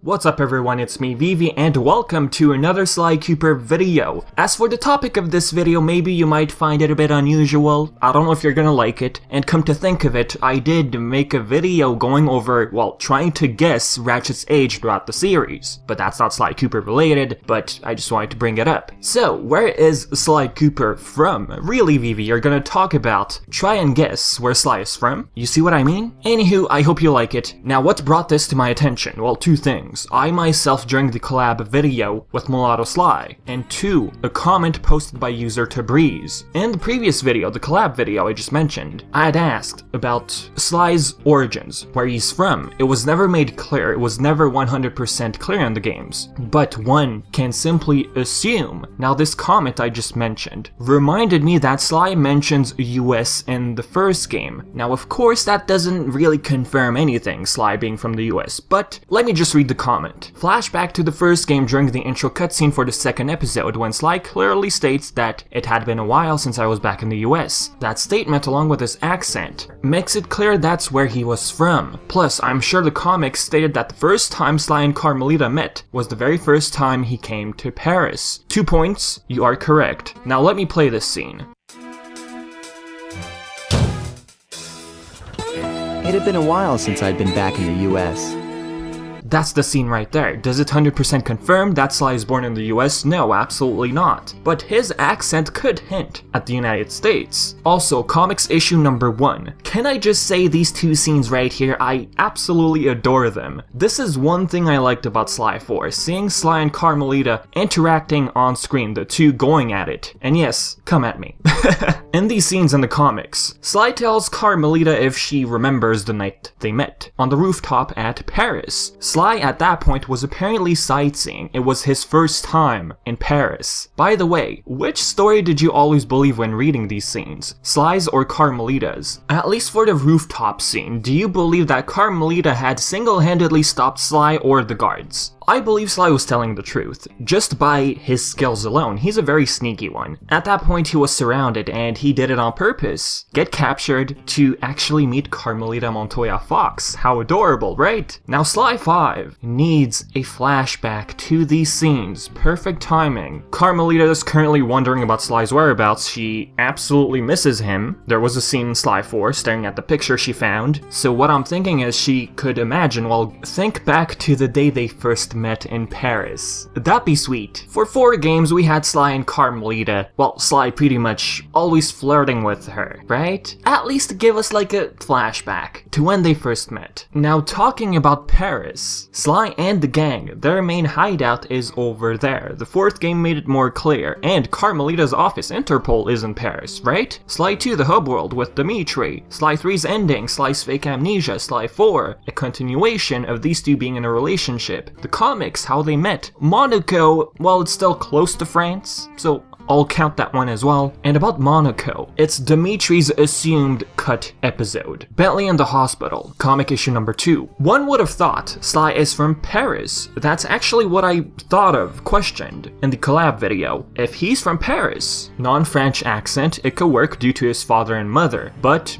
What's up everyone, it's me Vivi and welcome to another Sly Cooper video. As for the topic of this video, maybe you might find it a bit unusual. I don't know if you're gonna like it, and come to think of it, I did make a video going over, well, trying to guess Ratchet's age throughout the series. But that's not Sly Cooper related, but I just wanted to bring it up. So, where is Sly Cooper from? Really Vivi, you're gonna talk about, try and guess where Sly is from? You see what I mean? Anywho, I hope you like it. Now what brought this to my attention? Well, two things. I myself during the collab video with Mulatto Sly, and 2, a comment posted by user Tabriz. In the previous video, the collab video I just mentioned, I had asked about Sly's origins, where he's from. It was never made clear, it was never 100% clear in the games, but one can simply assume. Now this comment I just mentioned reminded me that Sly mentions US in the first game. Now of course that doesn't really confirm anything, Sly being from the US, but let me just read the comment. Flashback to the first game during the intro cutscene for the second episode when Sly clearly states that it had been a while since I was back in the US. That statement along with his accent makes it clear that's where he was from. Plus, I'm sure the comics stated that the first time Sly and Carmelita met was the very first time he came to Paris. 2 points, you are correct. Now let me play this scene. It had been a while since I'd been back in the US. That's the scene right there. Does it 100% confirm that Sly is born in the US? No, absolutely not. But his accent could hint at the United States. Also, comics issue number 1. Can I just say these two scenes right here, I absolutely adore them. This is one thing I liked about Sly 4, seeing Sly and Carmelita interacting on screen, the two going at it. And yes, come at me. In these scenes in the comics, Sly tells Carmelita if she remembers the night they met, on the rooftop at Paris. Sly at that point was apparently sightseeing. It was his first time in Paris. By the way, which story did you always believe when reading these scenes? Sly's or Carmelita's? At least for the rooftop scene, do you believe that Carmelita had single-handedly stopped Sly or the guards? I believe Sly was telling the truth, just by his skills alone. He's a very sneaky one. At that point he was surrounded and he did it on purpose. Get captured to actually meet Carmelita Montoya Fox. How adorable, right? Now Sly 5 needs a flashback to these scenes. Perfect timing. Carmelita is currently wondering about Sly's whereabouts. She absolutely misses him. There was a scene in Sly 4 staring at the picture she found. So what I'm thinking is she could imagine, well, think back to the day they first met in Paris. That'd be sweet. For 4 games we had Sly and Carmelita, well, Sly pretty much always flirting with her, right? At least give us like a flashback to when they first met. Now talking about Paris, Sly and the gang, their main hideout is over there. The 4th game made it more clear, and Carmelita's office, Interpol, is in Paris, right? Sly 2, the hub world with Dimitri, Sly 3's ending, Sly's fake amnesia, Sly 4, a continuation of these two being in a relationship. The comics, how they met. Monaco, well, it's still close to France, so I'll count that one as well. And about Monaco, it's Dimitri's assumed cut episode. Bentley in the hospital, comic issue number 2. One would have thought Sly is from Paris. That's actually what I thought of, questioned, in the collab video. If he's from Paris, non-French accent, it could work due to his father and mother. But,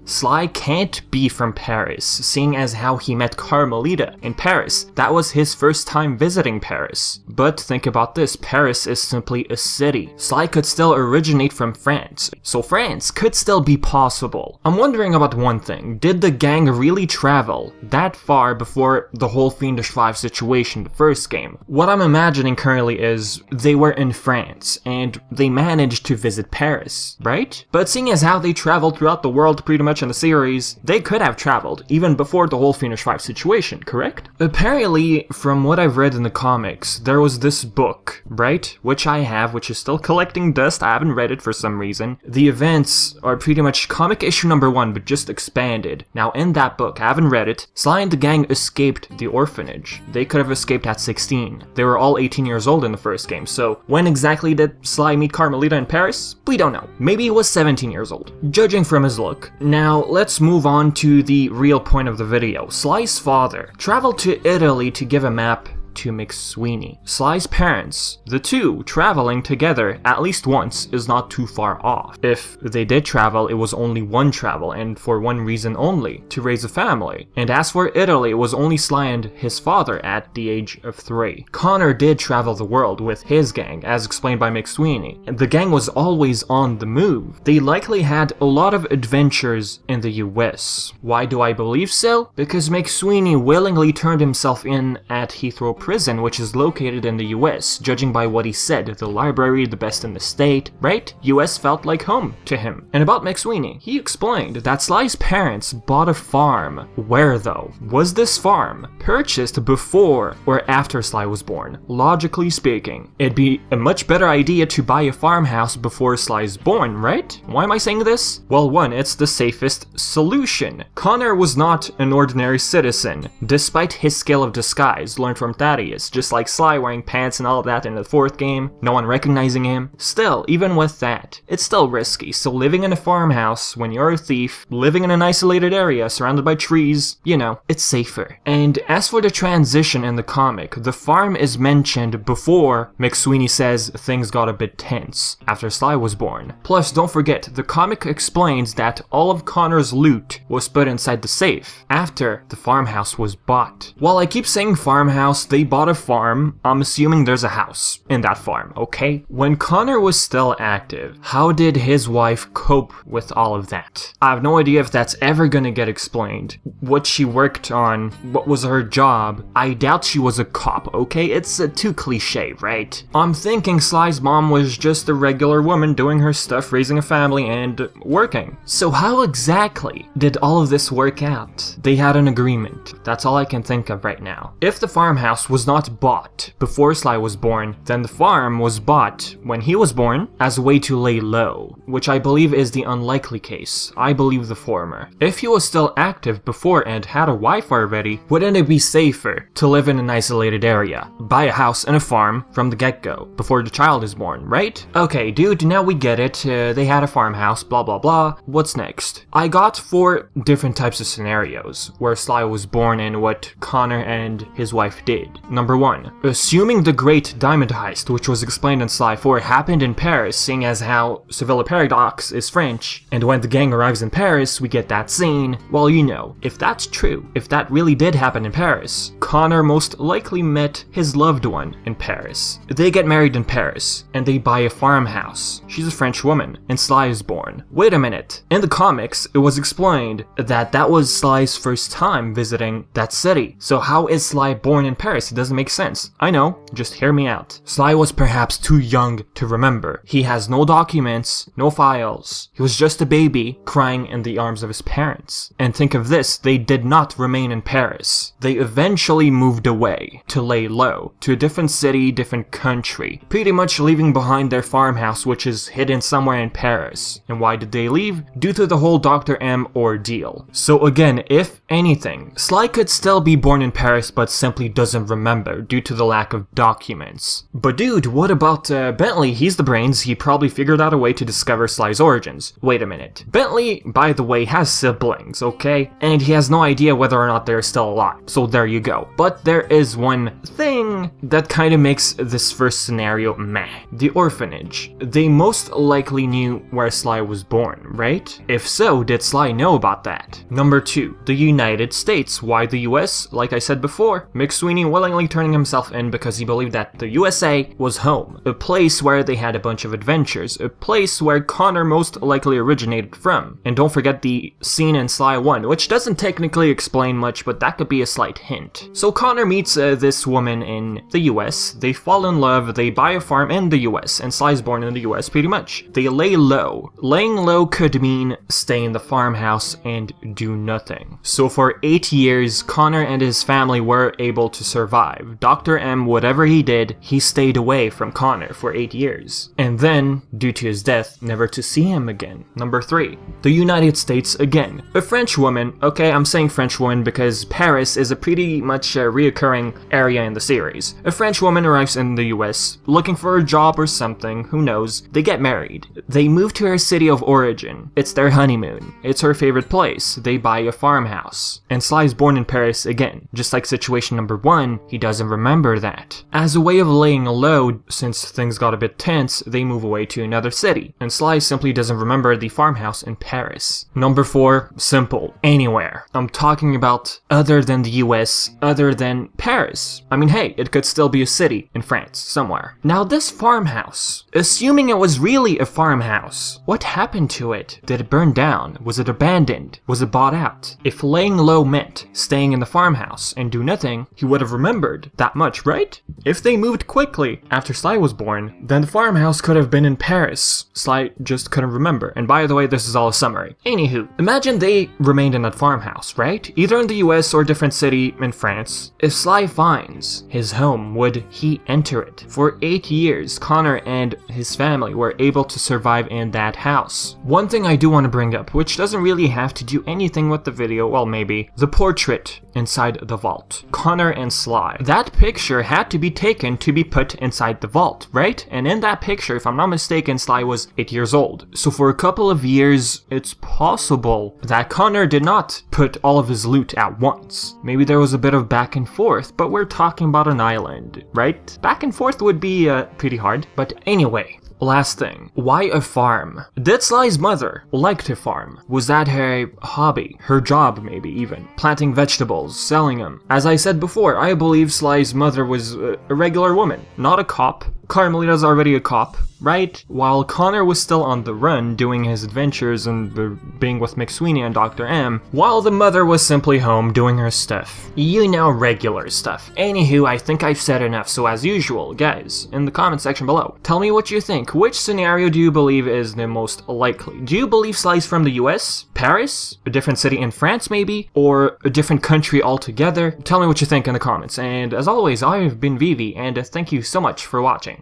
Sly can't be from Paris, seeing as how he met Carmelita in Paris. That was his first time visiting Paris. But think about this, Paris is simply a city. Sly could still originate from France, so France could still be possible. I'm wondering about one thing. Did the gang really travel that far before the whole Fiendish 5 situation, the first game? What I'm imagining currently is they were in France and they managed to visit Paris, right? But seeing as how they traveled throughout the world pretty much in the series, they could have traveled even before the whole Fiendish 5 situation, correct? Apparently, from what I've read in the comics, there was this book, right? Which I have, which is still collecting dust. I haven't read it for some reason. The events are pretty much comic issue number 1, but just expanded. Now in that book, I haven't read it, Sly and the gang escaped the orphanage. They could have escaped at 16. They were all 18 years old in the first game, so when exactly did Sly meet Carmelita in Paris? We don't know. Maybe he was 17 years old, judging from his look. Now let's move on to the real point of the video. Sly's father traveled to Italy to give a map to McSweeney. Sly's parents, the two traveling together at least once, is not too far off. If they did travel, it was only one travel and for one reason only, to raise a family. And as for Italy, it was only Sly and his father at the age of 3. Connor did travel the world with his gang, as explained by McSweeney, and the gang was always on the move. They likely had a lot of adventures in the US. Why do I believe so? Because McSweeney willingly turned himself in at Heathrow Prison, which is located in the US, judging by what he said, the library, the best in the state, right? US felt like home to him. And about McSweeney, he explained that Sly's parents bought a farm. Where though? Was this farm purchased before or after Sly was born? Logically speaking, it'd be a much better idea to buy a farmhouse before Sly's born, right? Why am I saying this? Well, one, it's the safest solution. Connor was not an ordinary citizen, despite his skill of disguise learned from Thaddeus, just like Sly wearing pants and all of that in the 4th game, no one recognizing him. Still, even with that, it's still risky, so living in a farmhouse when you're a thief, living in an isolated area surrounded by trees, you know, it's safer. And as for the transition in the comic, the farm is mentioned before McSweeney says things got a bit tense after Sly was born. Plus, don't forget, the comic explains that all of Connor's loot was put inside the safe after the farmhouse was bought. While I keep saying farmhouse, they bought a farm, I'm assuming there's a house in that farm, okay? When Connor was still active, how did his wife cope with all of that? I have no idea if that's ever gonna get explained. What she worked on, what was her job? I doubt she was a cop, okay? It's too cliche, right? I'm thinking Sly's mom was just a regular woman doing her stuff, raising a family and working. So how exactly did all of this work out? They had an agreement. That's all I can think of right now. If the farmhouse was not bought before Sly was born, then the farm was bought when he was born as a way to lay low, which I believe is the unlikely case. I believe the former. If he was still active before and had a wife already, wouldn't it be safer to live in an isolated area, buy a house and a farm from the get-go before the child is born, right? Okay, dude, now we get it. They had a farmhouse, blah blah blah. What's next? I got 4 different types of scenarios where Sly was born and what Connor and his wife did. Number 1, assuming the Great Diamond Heist, which was explained in Sly 4, happened in Paris, seeing as how Seville Paradox is French, and when the gang arrives in Paris, we get that scene. Well, you know, if that's true, if that really did happen in Paris, Connor most likely met his loved one in Paris. They get married in Paris, and they buy a farmhouse. She's a French woman, and Sly is born. Wait a minute. In the comics, it was explained that that was Sly's first time visiting that city. So how is Sly born in Paris? It doesn't make sense. I know, just hear me out. Sly was perhaps too young to remember. He has no documents, no files. He was just a baby crying in the arms of his parents. And think of this, they did not remain in Paris. They eventually moved away to lay low, to a different city, different country, pretty much leaving behind their farmhouse, which is hidden somewhere in Paris. And why did they leave? Due to the whole Dr. M ordeal. So again, if anything, Sly could still be born in Paris but simply doesn't remember due to the lack of documents. But dude, what about Bentley? He's the brains. He probably figured out a way to discover Sly's origins. Wait a minute. Bentley, by the way, has siblings, okay? And he has no idea whether or not they're still alive. So there you go. But there is one thing that kind of makes this first scenario meh. The orphanage. They most likely knew where Sly was born, right? If so, did Sly know about that? Number 2, the United States. Why the US? Like I said before, McSweeney willingly turning himself in because he believed that the USA was home, a place where they had a bunch of adventures, a place where Connor most likely originated from. And don't forget the scene in Sly 1, which doesn't technically explain much, but that could be a slight hint. So Connor meets this woman in the US, they fall in love, they buy a farm in the US, and Sly's born in the US pretty much. They lay low. Laying low could mean stay in the farmhouse and do nothing. So for 8 years, Connor and his family were able to survive. Dr. M, whatever he did, he stayed away from Connor for 8 years. And then, due to his death, never to see him again. Number 3, the United States again. A French woman, okay, I'm saying French woman because Paris is a pretty much reoccurring area in the series. A French woman arrives in the US, looking for a job or something, who knows. They get married. They move to her city of origin. It's their honeymoon. It's her favorite place. They buy a farmhouse. And Sly's born in Paris again. Just like situation number 1, he doesn't remember that. As a way of laying low, since things got a bit tense, they move away to another city, and Sly simply doesn't remember the farmhouse in Paris. Number 4, simple, anywhere. I'm talking about other than the US, other than Paris. I mean, hey, it could still be a city in France, somewhere. Now this farmhouse, assuming it was really a farmhouse, what happened to it? Did it burn down? Was it abandoned? Was it bought out? If laying low meant staying in the farmhouse and do nothing, he would have remembered that much, right? If they moved quickly after Sly was born, then the farmhouse could have been in Paris. Sly just couldn't remember. And by the way, this is all a summary. Anywho, imagine they remained in that farmhouse, right? Either in the US or a different city in France. If Sly finds his home, would he enter it? For 8 years, Connor and his family were able to survive in that house. One thing I do want to bring up, which doesn't really have to do anything with the video, well maybe, the portrait inside the vault. Connor and Sly. That picture had to be taken to be put inside the vault, right? And in that picture, if I'm not mistaken, Sly was 8 years old. So for a couple of years, it's possible that Connor did not put all of his loot at once. Maybe there was a bit of back and forth, but we're talking about an island, right? Back and forth would be pretty hard, but anyway. Last thing, why a farm? Did Sly's mother like to farm? Was that her hobby? Her job maybe even? Planting vegetables, selling them? As I said before, I believe Sly's mother was a regular woman, not a cop. Carmelita's already a cop, right? While Connor was still on the run, doing his adventures and being with McSweeney and Dr. M, while the mother was simply home doing her stuff. You know, regular stuff. Anywho, I think I've said enough, so as usual, guys, in the comment section below, tell me what you think. Which scenario do you believe is the most likely? Do you believe Sly's from the US? Paris? A different city in France maybe? Or a different country altogether? Tell me what you think in the comments, and as always, I've been Vivi, and thank you so much for watching.